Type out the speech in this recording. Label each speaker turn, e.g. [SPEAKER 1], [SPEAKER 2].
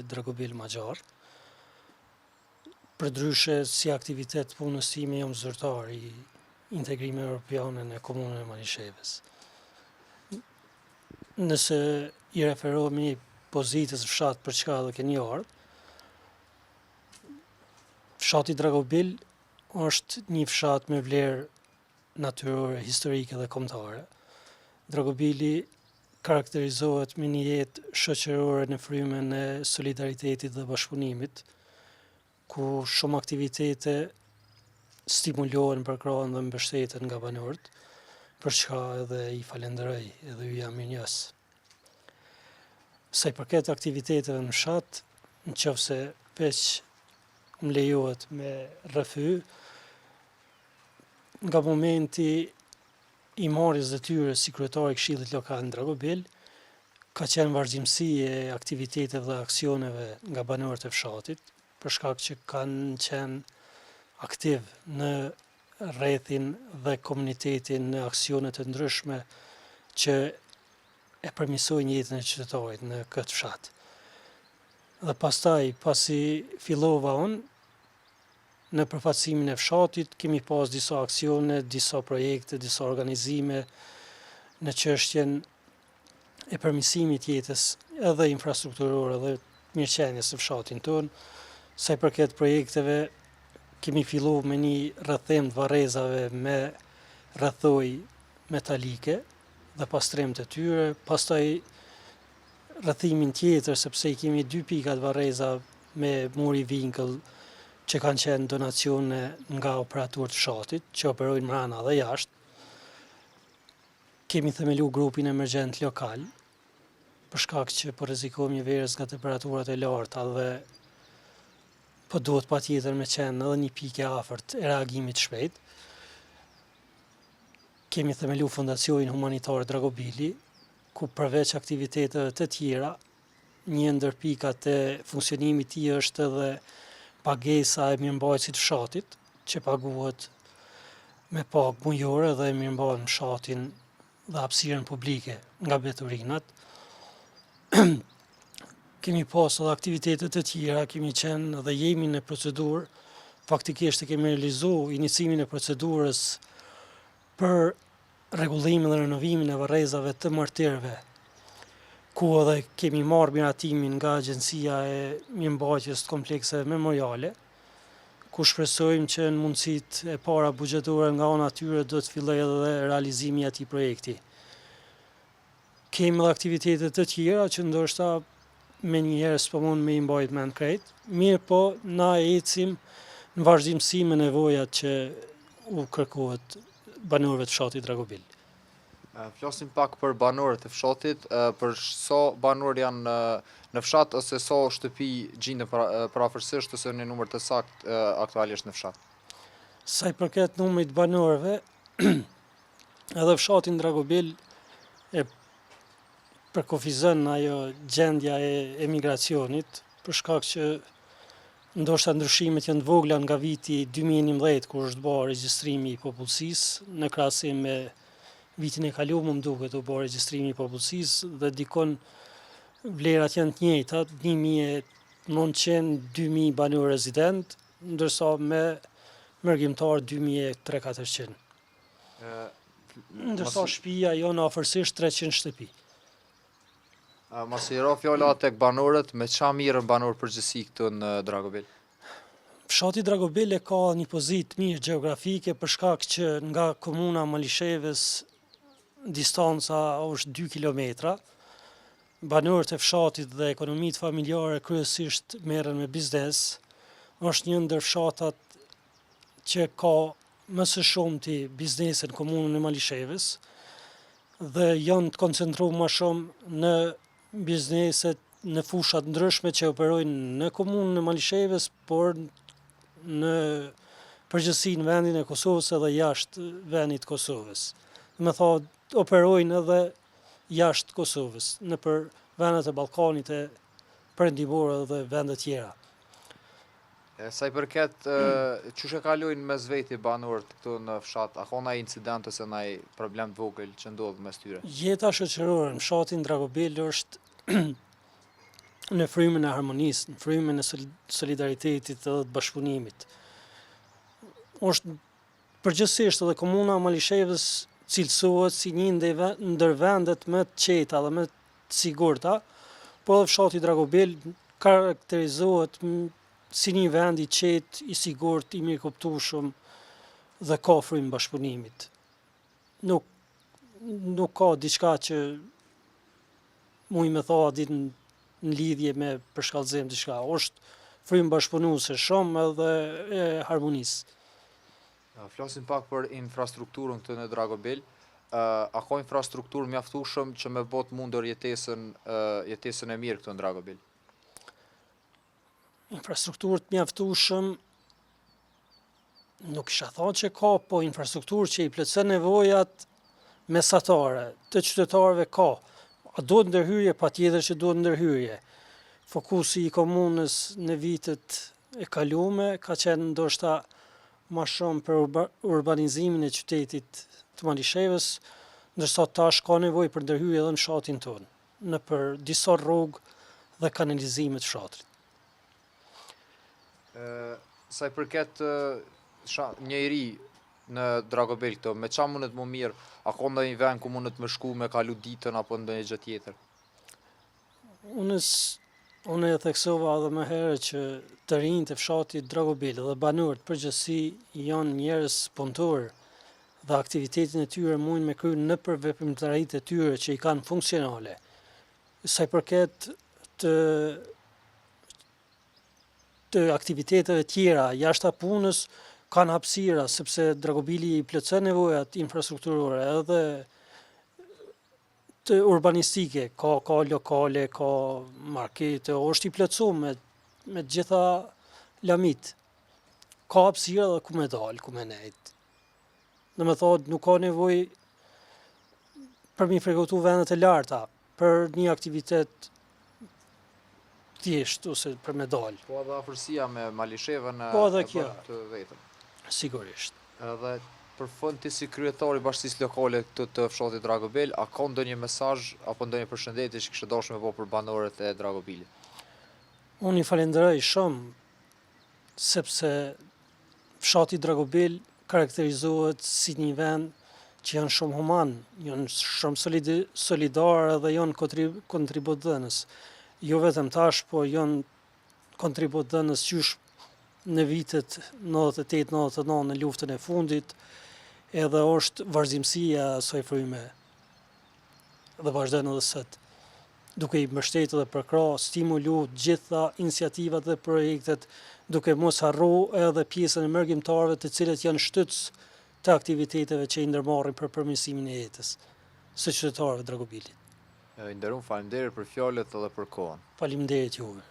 [SPEAKER 1] Dragobil Magjar. Përndryshe si aktivitet punës time jam zyrtar i integrimi evropiane në komunën e Malishevës. Nëse i referohemi pozitës fshat për çka dhe keni ardhur, fshati Dragobil është një fshat me vlerë natyrore, historike dhe kombëtare. Dragobili karakterizohet me një jetë shoqërore në frymën e solidaritetit dhe bashkëpunimit, ku shumë aktivitete stimulohen, përkrahen dhe mbështeten nga banorët, për çka edhe i falenderoj edhe ju jam mirënjohës. Sa i përket aktiviteteve në fshat, nëse veç më lejohet me rrëfy, nga momenti i marrjes detyrës si kryetari i Këshillit Lokal në Dragobil, ka qenë vazhdimsi e aktiviteteve dhe aksioneve nga banorët e fshatit, për shkak që kanë qenë aktiv në rrethin dhe komunitetin në aksione të ndryshme që e përmirësojnë jetën e qytetarit në këtë fshat. Dhe pastaj, pasi fillova unë, në përfaqësimin e fshatit, kemi pas disa aksione, disa projekte, disa organizime në çështjen e përmirësimit jetës edhe infrastrukturore dhe mirëqenies së fshatit tonë. Sa i përket projekteve, kemi filluar me një rrëthim të varrezave me rrethoj metalike dhe pastrim të tyre, pastaj rrëthimin tjetër, sepse i kemi 2 pika të varreza me muri vinkëll që kanë qenë donacione nga operatorët të fshatit, që operojnë mrena dhe jashtë. Kemi themelu grupin emergjent lokal, për shkak që po rrezikohemi verës nga temperaturat e larta dhe po duhet patjetër me qenë edhe një pikë afërt e reagimit shpejt. Kemi themelu Fondacionin Humanitar Dragobili, ku përveç aktiviteteve të tjera, një ndër pikat e funksionimit të tij është edhe pagesa e mirëmbajtësit të fshatit, që paguhet me pagë mujore dhe mirëmbajnë fshatin dhe hapësirën publike nga veturinat. Kemi pas edhe aktivitete të tjera, kemi qenë dhe jemi në procedurë, faktikisht e kemi realizuar iniciimin e procedurës për rregullimin dhe renovimin e varrezave të martirëve, ku edhe kemi marrë miratimin nga Agjencia e Mirëmbajtjes të Komplekseve Memoriale, ku shpresojmë që në mundësitë e para buxhetore nga ana e tyre do të fillojë edhe realizimi i atij projekti. Kemi edhe aktivitete të tjera që ndoshta me njëherë s'po mund me i mbajt mend krejt, mirë po na ecim në vazhdimsi me nevojat që u kërkohet banorëve të fshatit Dragobil.
[SPEAKER 2] Flasim pak për banorët e fshatit, për sa banor janë në fshat ose sa shtëpi gjenden parafërsisht ose në numër të saktë aktualisht në fshat.
[SPEAKER 1] Sa i përket numrit banorëve, edhe fshatin Dragobil e përkufizon ajo gjendja e emigracionit, për shkak që ndoshta ndryshimet janë të vogla nga viti 2011 kur është bërë regjistrimi i popullsisë, në krahasim me vitin e kaluar më duket u bë regjistrimi i popullsisë dhe dikon vlerat janë të njëjta, 1900-2000 banor rezident, ndërsa me mërgjimtar 2300-400. Ndërsa shtëpia janë afërsisht 300 shtëpi.
[SPEAKER 2] Mos i ra fjala tek banorët, me çfarë mirën banor përgjithësi këtu në Dragobil?
[SPEAKER 1] Fshati Dragobil e ka një pozitë mirë gjeografike për shkak që nga komuna Malishevës distanca është 2 kilometra. Banorët e fshatit dhe ekonomitë familjare kryesisht merren me biznes. Është një ndër fshatat që ka më së shumti biznese në komunën e Malishevës dhe janë të koncentruar më shumë në bizneset në fushat ndryshme që operojnë në komunën e Malishevës, por në përgjithësi në vendin e Kosovës edhe jashtë vendit të Kosovës. Me thonë, operojnë edhe jashtë Kosovës, nëpër vendet e Ballkanit e perëndimore dhe vende tjera.
[SPEAKER 2] Sa i përket çush e kalojnë mes veti banorët këtu në fshat, a ka ndonjë incident ose ndonjë problem të vogël që ndodh mes tyre?
[SPEAKER 1] Jeta shoqërore në fshatin Dragobil është në frymën e harmonisë, në frymën e solidaritetit dhe të bashkëpunimit. Është përgjithsisht edhe komuna e Malishevës cilësohet si një ndër vendet më të qeta dhe më të sigurta, po edhe fshati Dragobel karakterizohet si një vend i qetë, i sigurt, i mirëkuptueshëm dhe ka frymë bashkëpunimit. Nuk ka diçka që muj me tha ditë në lidhje me përshkallëzim diçka. Është frymë bashkëpunuese shumë edhe e harmonisë.
[SPEAKER 2] Flasim pak për infrastrukturën këtë në Dragobel. A ka infrastrukturë mjaftueshëm që me bot mundër jetesën e mirë këtë në Dragobel?
[SPEAKER 1] Infrastrukturë të mjaftueshëm nuk isha thënë që ka, po infrastrukturë që i plotëson nevojat mesatare të qytetarëve ka. A duhet ndërhyrje? Patjetër që duhet ndërhyrje. Fokusi i komunës në vitet e kaluara ka qenë ndoshta më shumë për urbanizimin e qytetit të Malishevës, ndërsa tash ka nevojë për ndërhyrje edhe në fshatin tonë, në për disa rrugë dhe kanalizimet të fshatrit.
[SPEAKER 2] Sa i përket njëri në Dragobel këto, me qa mundet më mirë, a ka ndonjë vend ku mundet më shku me kalu ditën apo ndonjë gjë tjetër?
[SPEAKER 1] Unë e theksova edhe më herë që të rinjtë e fshatit Dragobel dhe banorët përgjithësi janë njerëz punëtor dhe aktivitetin e tyre mund me kryer nëpër veprimtaritë e tyre që i kanë funksionale. Sa i përket të aktiviteteve tjera jashtë punës kanë hapësira sepse Dragobili i plotëson nevojat infrastrukturore edhe të urbanistike, ka lokale, ka markete, është i plotësuar me gjitha lamit. Ka hapësira dhe ku me dalë, ku me nejt. Në me thotë, nuk ka nevojë për mi frekutu vendet e larta, për një aktivitet thjesht ose për me dalë.
[SPEAKER 2] Po edhe afërsia me Malishevën
[SPEAKER 1] Po edhe kjo,
[SPEAKER 2] të vetëm.
[SPEAKER 1] sigurisht.
[SPEAKER 2] Edhe për fund ti si kryetari i bashkisë lokale këtë të fshatit Dragobel, a ka ndonjë mesazh apo ndonjë përshëndetje që kishe dashur me bëu për banorët e Dragobelit?
[SPEAKER 1] Unë i falenderoj shumë sepse fshati Dragobel karakterizohet si një vend që janë shumë human, janë shumë solidar dhe janë kontributdhënës. Jo vetëm tash, po janë kontributdhënës qysh në vitet 98-99 në luftën e fundit, edhe është vazhdimësia e asaj fryme dhe vazhdon edhe sot, duke i mbështetur dhe përkrah, stimulu gjitha iniciativat dhe projektet, duke mos harru edhe pjesën e mërgjimtarëve të cilët janë shtytës të aktiviteteve që i ndërmarrin për përmirësimin e jetës së qytetarëve të Dragobelit.
[SPEAKER 2] I nderuar, faleminderit për fjalët edhe për kohën.
[SPEAKER 1] Faleminderit juve.